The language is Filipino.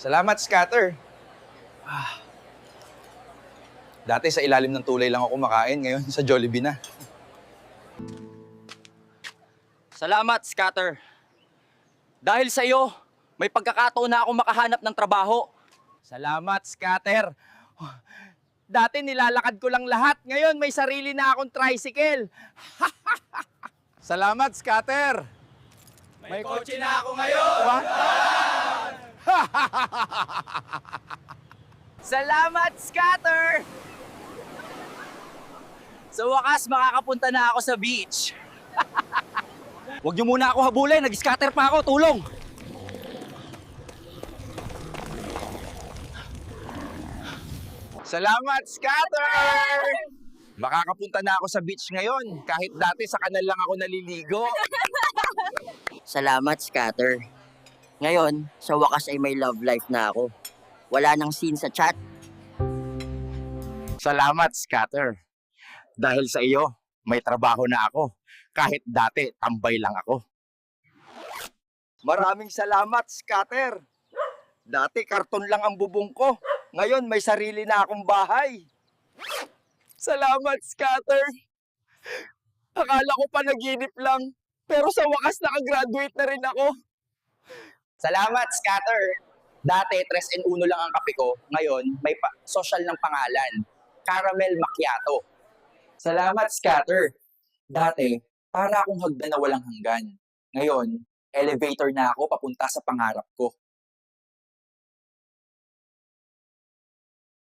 Salamat, Scatter. Dati sa ilalim ng tulay lang ako kumakain, ngayon sa Jollibee na. Salamat, Scatter. Dahil sa iyo, may pagkakataon na ako makahanap ng trabaho. Salamat, Scatter. Dati nilalakad ko lang lahat, ngayon may sarili na akong tricycle. Salamat, Scatter. May kotse na ako ngayon. What? Salamat, Scatter! Sa wakas, makakapunta na ako sa beach. Huwag niyo muna ako habulin, nag-scatter pa ako, tulong! Salamat, Scatter! Makakapunta na ako sa beach ngayon, kahit dati sa kanal lang ako naliligo. Salamat, Scatter. Ngayon, sa wakas ay may love life na ako. Wala nang scene sa chat. Salamat, Scatter. Dahil sa iyo, may trabaho na ako. Kahit dati, tambay lang ako. Maraming salamat, Scatter. Dati, karton lang ang bubong ko. Ngayon, may sarili na akong bahay. Salamat, Scatter. Akala ko pa naginip lang. Pero sa wakas, nakagraduate na rin ako. Salamat, Scatter. Dati, 3 and 1 lang ang kape ko. Ngayon, may social ng pangalan. Caramel Macchiato. Salamat, Scatter. Dati, para akong hagdan na walang hanggan. Ngayon, elevator na ako papunta sa pangarap ko.